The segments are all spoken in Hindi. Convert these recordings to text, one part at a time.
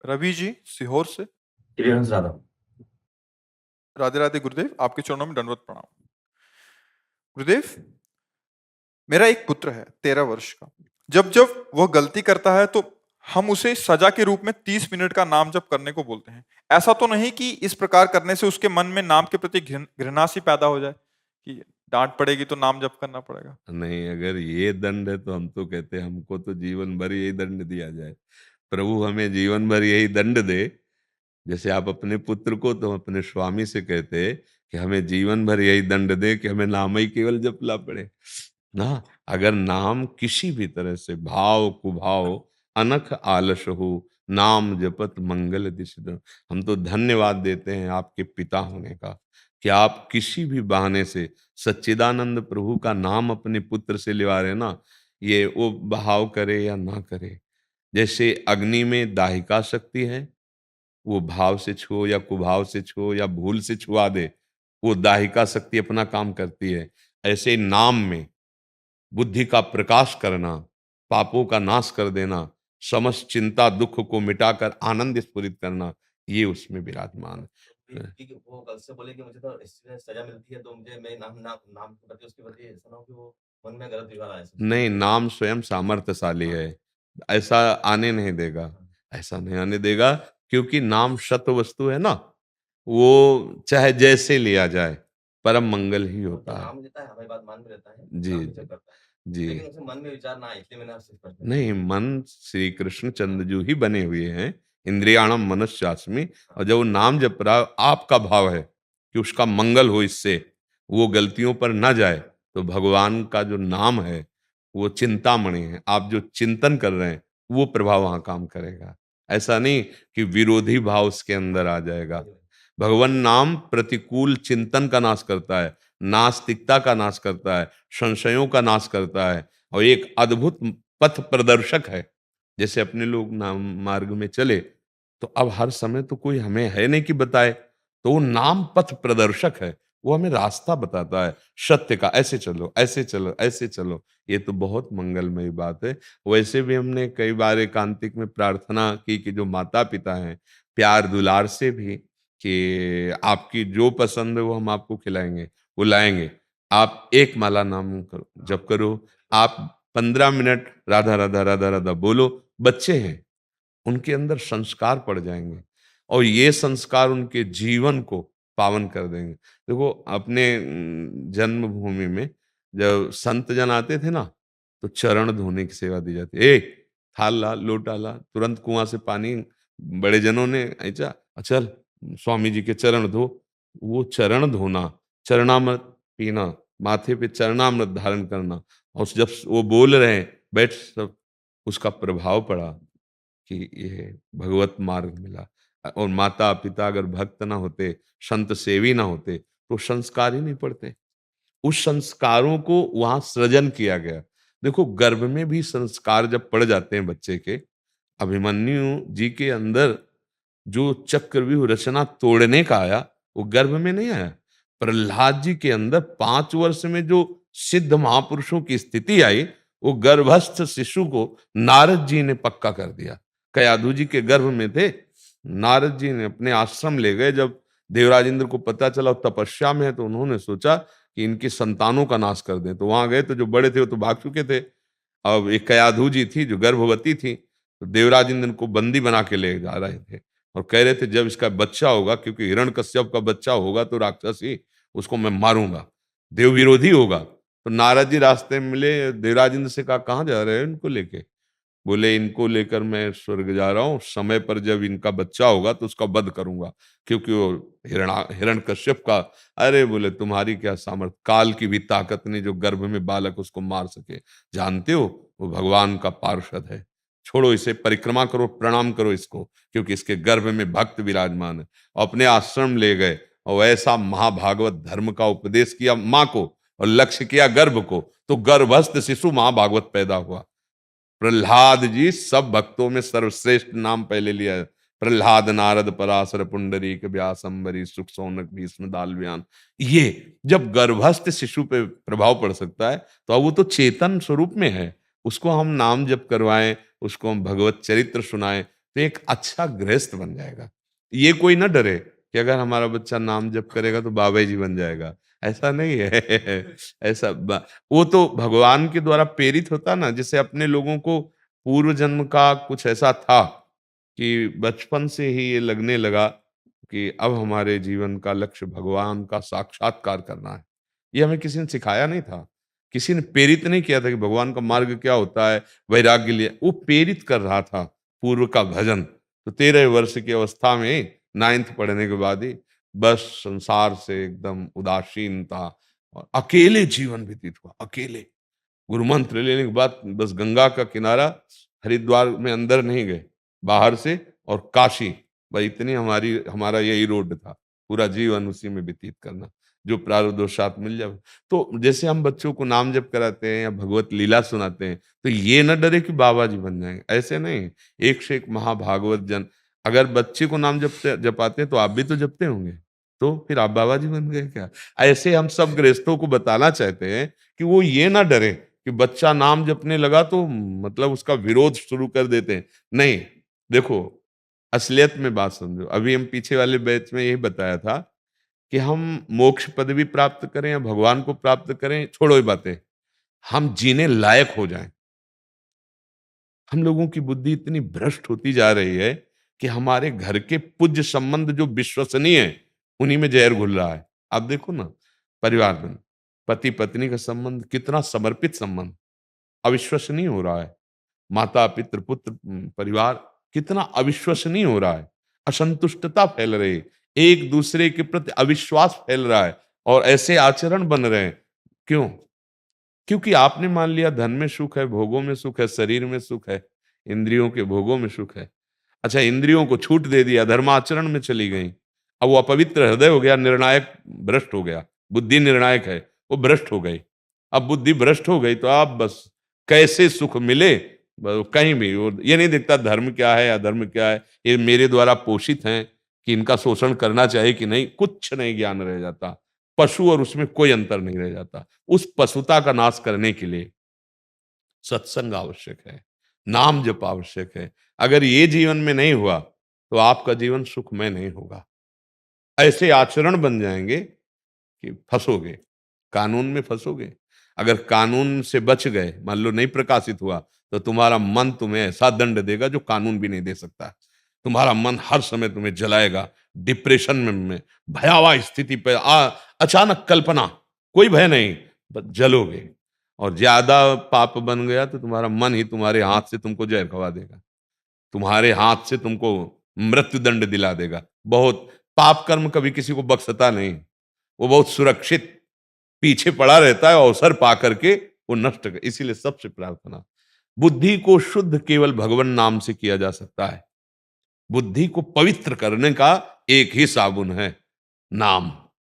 रवि जी सीहोर से। क्लियरेंस ज्यादा। राधे राधे गुरुदेव, आपके चरणों में दंडवत प्रणाम। गुरुदेव, मेरा एक पुत्र है 13 वर्ष का। जब जब वह गलती करता है तो हम उसे सजा के रूप में 30 मिनट का नाम जप करने को बोलते हैं। ऐसा तो नहीं कि इस प्रकार करने से उसके मन में नाम के प्रति घृणा सी पैदा हो जाए कि डांट पड़ेगी तो नाम जप करना पड़ेगा। नहीं, अगर ये दंड है तो हम तो कहते हैं हमको तो जीवन भर यही दंड दिया जाए। प्रभु हमें जीवन भर यही दंड दे। जैसे आप अपने पुत्र को तो अपने स्वामी से कहते हैं कि हमें जीवन भर यही दंड दे कि हमें नाम ही केवल जपला पड़े ना। अगर नाम किसी भी तरह से भाव कुभाव अनख आलस हो, नाम जपत मंगल दिसिद। हम तो धन्यवाद देते हैं आपके पिता होने का कि आप किसी भी बहाने से सच्चिदानंद प्रभु का नाम अपने पुत्र से लिवा रहे ना। ये वो भाव करे या ना करे, जैसे अग्नि में दाहिका शक्ति है, वो भाव से छुओ या कुभाव से छुओ या भूल से छुआ दे, वो दाहिका शक्ति अपना काम करती है। ऐसे नाम में बुद्धि का प्रकाश करना, पापों का नाश कर देना, समस्त चिंता दुख को मिटाकर आनंद स्फुरित करना, ये उसमें विराजमान है। कि वो कल से बोले कि मुझे तो इससे सजा मिलती है, तो मुझे मैं नाम के प्रति उसके प्रति ऐसा ना हो कि वो मन में गलत विचार आए। नहीं, नाम स्वयं सामर्थ्यशाली है, ऐसा आने नहीं देगा, ऐसा नहीं आने देगा। क्योंकि नाम सत वस्तु है ना, वो चाहे जैसे लिया जाए परम मंगल ही तो होता है। नाम लेता है, हमारी बात मान भी लेता है, जी नाम भी जप करता है, जी। लेकिन उसे मन में विचार ना आए, इसलिए मैंने आपसे प्रश्न किया। नहीं, मन श्री कृष्ण चंद्रजू ही बने हुए हैं, इंद्रियाणम मनस्यास्मि। और जब वो नाम जप रहा, आपका भाव है कि उसका मंगल हो, इससे वो गलतियों पर ना जाए, तो भगवान का जो नाम है वो चिंतामणि है। आप जो चिंतन कर रहे हैं वो प्रभाव वहां काम करेगा। ऐसा नहीं कि विरोधी भाव उसके अंदर आ जाएगा। भगवान नाम प्रतिकूल चिंतन का नाश करता है, नास्तिकता का नाश करता है, संशयों का नाश करता है, और एक अद्भुत पथ प्रदर्शक है। जैसे अपने लोग नाम मार्ग में चले, तो अब हर समय तो कोई हमें है नहीं कि बताए, तो वो नाम पथ प्रदर्शक है, वो हमें रास्ता बताता है सत्य का, ऐसे चलो ऐसे चलो ऐसे चलो। ये तो बहुत मंगलमयी बात है। वैसे भी हमने कई बार एकांतिक में प्रार्थना की कि जो माता पिता हैं, प्यार दुलार से भी कि आपकी जो पसंद है वो हम आपको खिलाएंगे, वो लाएंगे। आप एक माला नाम करो, जप करो, आप 15 मिनट राधा राधा राधा राधा बोलो। बच्चे हैं, उनके अंदर संस्कार पड़ जाएंगे, और ये संस्कार उनके जीवन को पावन कर देंगे। देखो, अपने जन्मभूमि में जब संत जन आते थे ना, तो चरण धोने की सेवा दी जाती। ए, थाल ला, लोटा ला, तुरंत कुआं से पानी बड़े जनों ने ऐसा, चल स्वामी जी के चरण धो। वो चरण धोना, चरणामृत पीना, माथे पे चरणामृत धारण करना, और जब वो बोल रहे हैं बैठ, सब उसका प्रभाव पड़ा कि ये भगवत मार्ग मिला। और माता पिता अगर भक्त ना होते, संत सेवी ना होते, तो संस्कार ही नहीं पड़ते। उस संस्कारों को वहां सृजन किया गया। देखो, गर्भ में भी संस्कार जब पड़ जाते हैं बच्चे के, अभिमन्यु जी के अंदर जो चक्रव्यूह रचना तोड़ने का आया, वो गर्भ में नहीं आया। प्रहलाद जी के अंदर 5 वर्ष में जो सिद्ध महापुरुषों की स्थिति आई, वो गर्भस्थ शिशु को नारद जी ने पक्का कर दिया। कयाधु जी के गर्भ में थे, नारद जी ने अपने आश्रम ले गए। जब देवराज इंद्र को पता चला तपस्या में है, तो उन्होंने सोचा कि इनकी संतानों का नाश कर दें। तो वहां गए तो जो बड़े थे वो तो भाग चुके थे। अब एक कयाधु जी थी जो गर्भवती थी, तो देवराज इंद्र को बंदी बना के ले जा रहे थे, और कह रहे थे जब इसका बच्चा होगा, क्योंकि हिरण्यकश्यप का बच्चा होगा तो राक्षस ही, उसको मैं मारूंगा, देव विरोधी होगा। तो नारद जी रास्ते में मिले, देवराज इंद्र से कहा कहाँ जा रहे हैं इनको लेके? बोले इनको लेकर मैं स्वर्ग जा रहा हूँ, समय पर जब इनका बच्चा होगा तो उसका वध करूंगा, क्योंकि वो हिरण्यकश्यप का। अरे बोले तुम्हारी क्या सामर्थ्य, काल की भी ताकत नहीं जो गर्भ में बालक उसको मार सके। जानते हो वो भगवान का पार्षद है, छोड़ो इसे, परिक्रमा करो, प्रणाम करो इसको, क्योंकि इसके गर्भ में भक्त विराजमान है। अपने आश्रम ले गए, और ऐसा महाभागवत धर्म का उपदेश किया माँ को, और लक्ष्य किया गर्भ को, तो गर्भस्थ शिशु महाभागवत पैदा हुआ। प्रहलाद जी सब भक्तों में सर्वश्रेष्ठ नाम पहले लिया है। प्रहलाद, नारद, पराशर, पुंडरीक, व्यास, अम्बरीश, सुख, सौनक, भीष्म, दालव्यान। ये जब गर्भस्थ शिशु पे प्रभाव पड़ सकता है, तो अब वो तो चेतन स्वरूप में है, उसको हम नाम जप करवाएं, उसको हम भगवत चरित्र सुनाएं, तो एक अच्छा गृहस्थ बन जाएगा। ये कोई ना डरे कि अगर हमारा बच्चा नाम जप करेगा तो बाबा जी बन जाएगा, ऐसा नहीं है। वो तो भगवान के द्वारा प्रेरित होता ना, जैसे अपने लोगों को पूर्व जन्म का कुछ ऐसा था कि बचपन से ही ये लगने लगा कि अब हमारे जीवन का लक्ष्य भगवान का साक्षात्कार करना है। ये हमें किसी ने सिखाया नहीं था, किसी ने प्रेरित नहीं किया था कि भगवान का मार्ग क्या होता है, वैराग्य लिए वो प्रेरित कर रहा था पूर्व का भजन। तो 13 वर्ष की अवस्था में 9th पढ़ने के बाद ही बस संसार से एकदम उदासीन था और अकेले जीवन व्यतीत हुआ, अकेले। गुरु मंत्र लेने के बाद बस गंगा का किनारा, हरिद्वार में अंदर नहीं गए, बाहर से, और काशी, भाई इतनी हमारा यही रोड था, पूरा जीवन उसी में व्यतीत करना, जो प्रारब्धवशात मिल जाए। तो जैसे हम बच्चों को नाम जप कराते हैं या भगवत लीला सुनाते हैं, तो ये न डरे कि बाबा जी बन जाएंगे, ऐसे नहीं। एक से एक महाभागवत जन, अगर बच्चे को नाम जपाते हैं तो आप भी तो जपते होंगे, तो फिर आप बाबा जी बन गए क्या? ऐसे हम सब गृहस्थों को बताना चाहते हैं कि वो ये ना डरे कि बच्चा नाम जपने लगा तो मतलब उसका विरोध शुरू कर देते हैं। नहीं, देखो, असलियत में बात समझो। अभी हम पीछे वाले बैच में यही बताया था कि हम मोक्ष पदवी प्राप्त करें या भगवान को प्राप्त करें, छोड़ो ये बातें, हम जीने लायक हो जाएं। हम लोगों की बुद्धि इतनी भ्रष्ट होती जा रही है कि हमारे घर के पूज्य संबंध जो विश्वसनीय है, उन्हीं में जहर घुल रहा है। आप देखो ना, परिवार में पति पत्नी का संबंध कितना समर्पित संबंध अविश्वसनीय हो रहा है। माता पितृ पुत्र परिवार कितना अविश्वसनीय हो रहा है। असंतुष्टता फैल रही है, एक दूसरे के प्रति अविश्वास फैल रहा है और ऐसे आचरण बन रहे हैं। क्यों? क्योंकि आपने मान लिया धन में सुख है, भोगों में सुख है, शरीर में सुख है, इंद्रियों के भोगों में सुख है। अच्छा, इंद्रियों को छूट दे दिया, धर्माचरण में चली गई, अब वो अपवित्र हृदय हो गया, निर्णायक भ्रष्ट हो गया। बुद्धि निर्णायक है, वो भ्रष्ट हो गई। अब बुद्धि भ्रष्ट हो गई तो आप बस कैसे सुख मिले, कहीं भी वो ये नहीं देखता धर्म क्या है, अधर्म क्या है, ये मेरे द्वारा पोषित हैं कि इनका शोषण करना चाहिए कि नहीं, कुछ नहीं ज्ञान रह जाता। पशु और उसमें कोई अंतर नहीं रह जाता। उस पशुता का नाश करने के लिए सत्संग आवश्यक है, नाम जप आवश्यक है। अगर ये जीवन में नहीं हुआ तो आपका जीवन सुखमय नहीं होगा। ऐसे आचरण बन जाएंगे कि फंसोगे, कानून में फंसोगे। अगर कानून से बच गए, मान लो नहीं प्रकाशित हुआ, तो तुम्हारा मन तुम्हें ऐसा दंड देगा जो कानून भी नहीं दे सकता। तुम्हारा मन हर समय तुम्हें जलाएगा, डिप्रेशन में भयावह स्थिति पे अचानक कल्पना, कोई भय नहीं, बस जलोगे। और ज्यादा पाप बन गया तो तुम्हारा मन ही तुम्हारे हाथ से तुमको जहर खवा देगा, तुम्हारे हाथ से तुमको मृत्यु दंड दिला देगा। बहुत पाप कर्म कभी किसी को बख्शता नहीं, वो बहुत सुरक्षित पीछे पड़ा रहता है, अवसर पा करके वो नष्ट कर। इसीलिए सबसे प्रार्थना, बुद्धि को शुद्ध केवल भगवान नाम से किया जा सकता है। बुद्धि को पवित्र करने का एक ही साबुन है, नाम,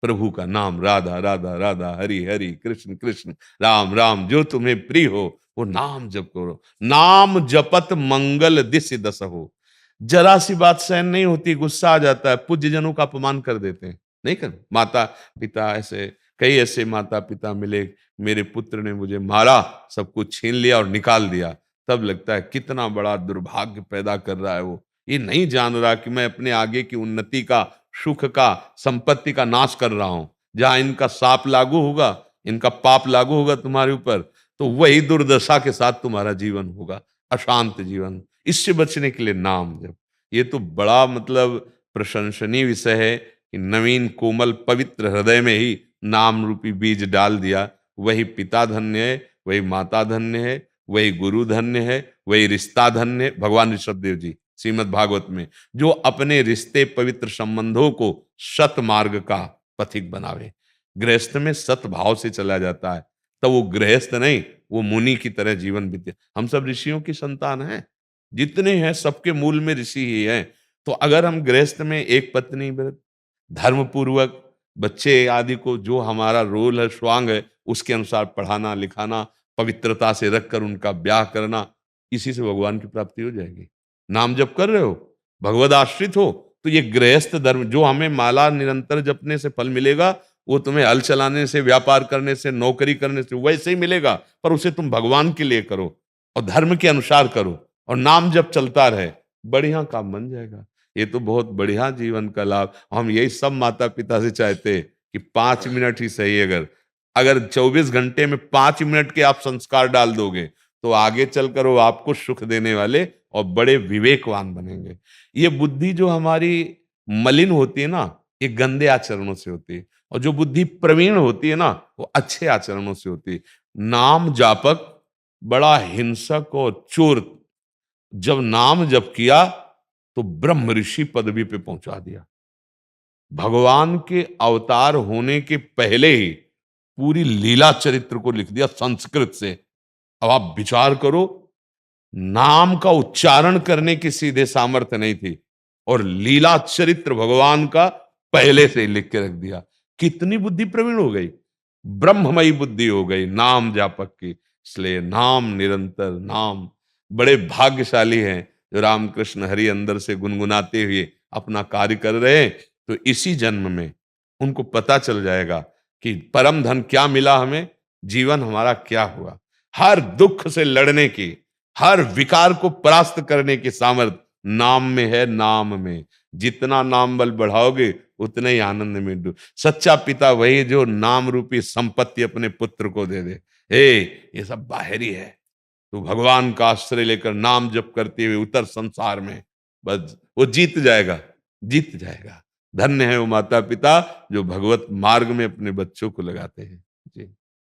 प्रभु का नाम। राधा राधा राधा, हरि हरि, कृष्ण कृष्ण, राम राम, जो तुम्हें प्रिय हो वो नाम जप करो। नाम जपत मंगल दिस दस हो। जरा सी बात सहन नहीं होती, गुस्सा आ जाता है, पूज्य जनों का अपमान कर देते हैं, नहीं कर, माता पिता ऐसे, कई ऐसे माता पिता मिले, मेरे पुत्र ने मुझे मारा, सब कुछ छीन लिया और निकाल दिया। तब लगता है कितना बड़ा दुर्भाग्य पैदा कर रहा है वो। ये नहीं जान रहा कि मैं अपने आगे की उन्नति का, सुख का, संपत्ति का नाश कर रहा हूं। जहां इनका शाप लागू होगा, इनका पाप लागू होगा तुम्हारे ऊपर, तो वही दुर्दशा के साथ तुम्हारा जीवन होगा, अशांत जीवन। इससे बचने के लिए नाम जप। ये तो बड़ा मतलब प्रशंसनीय विषय है कि नवीन कोमल पवित्र हृदय में ही नाम रूपी बीज डाल दिया। वही पिता धन्य है, वही माता धन्य है, वही गुरु धन्य है, वही रिश्ता धन्य है। भगवान ऋषभदेव जी श्रीमद् भागवत में, जो अपने रिश्ते पवित्र संबंधों को सत मार्ग का पथिक बनावे। गृहस्थ में सत भाव से चला जाता है, तो वो गृहस्थ नहीं, वो मुनि की तरह जीवन बीते। हम सब ऋषियों की संतान हैं, जितने हैं सबके मूल में ऋषि ही हैं। तो अगर हम गृहस्थ में एक पत्नी व्रत, धर्म पूर्वक बच्चे आदि को, जो हमारा रोल है, स्वांग है, उसके अनुसार पढ़ाना लिखाना, पवित्रता से रखकर उनका ब्याह करना, इसी से भगवान की प्राप्ति हो जाएगी। नाम जप कर रहे हो, भगवद आश्रित हो, तो ये गृहस्थ धर्म, जो हमें माला निरंतर जपने से फल मिलेगा, वो तुम्हें हल चलाने से, व्यापार करने से, नौकरी करने से वैसे ही मिलेगा, पर उसे तुम भगवान के लिए करो और धर्म के अनुसार करो और नाम जप चलता रहे। बढ़िया काम बन जाएगा। ये तो बहुत बढ़िया जीवन का लाभ। हम यही सब माता पिता से चाहते हैं कि 5 मिनट ही सही, अगर 24 घंटे में 5 मिनट के आप संस्कार डाल दोगे तो आगे चलकर वो आपको सुख देने वाले और बड़े विवेकवान बनेंगे। ये बुद्धि जो हमारी मलिन होती है ना, ये गंदे आचरणों से होती है, और जो बुद्धि प्रवीण होती है ना, वो अच्छे आचरणों से होती है। नाम जापक बड़ा हिंसक और चोर जब नाम जप किया तो ब्रह्म ऋषि पदवी पे पहुंचा दिया। भगवान के अवतार होने के पहले ही पूरी लीला चरित्र को लिख दिया संस्कृत से। अब आप विचार करो, नाम का उच्चारण करने की सीधे सामर्थ्य नहीं थी और लीला चरित्र भगवान का पहले से ही लिख के रख दिया। कितनी बुद्धि प्रवीण हो गई, ब्रह्ममयी बुद्धि हो गई नाम जापक की। इसलिए नाम, निरंतर नाम। बड़े भाग्यशाली हैं जो रामकृष्ण हरि अंदर से गुनगुनाते हुए अपना कार्य कर रहे हैं। तो इसी जन्म में उनको पता चल जाएगा कि परम धन क्या मिला हमें, जीवन हमारा क्या हुआ। हर दुख से लड़ने की, हर विकार को परास्त करने की सामर्थ्य नाम में है। नाम में जितना नाम बल बढ़ाओगे उतने ही आनंद में डूब। सच्चा पिता वही जो नाम रूपी संपत्ति अपने पुत्र को दे दे। ये सब बाहरी है, तो भगवान का आश्रय लेकर नाम जप करते हुए उतर संसार में, बस वो जीत जाएगा, जीत जाएगा। धन्य है वो माता पिता जो भगवत मार्ग में अपने बच्चों को लगाते हैं। जी।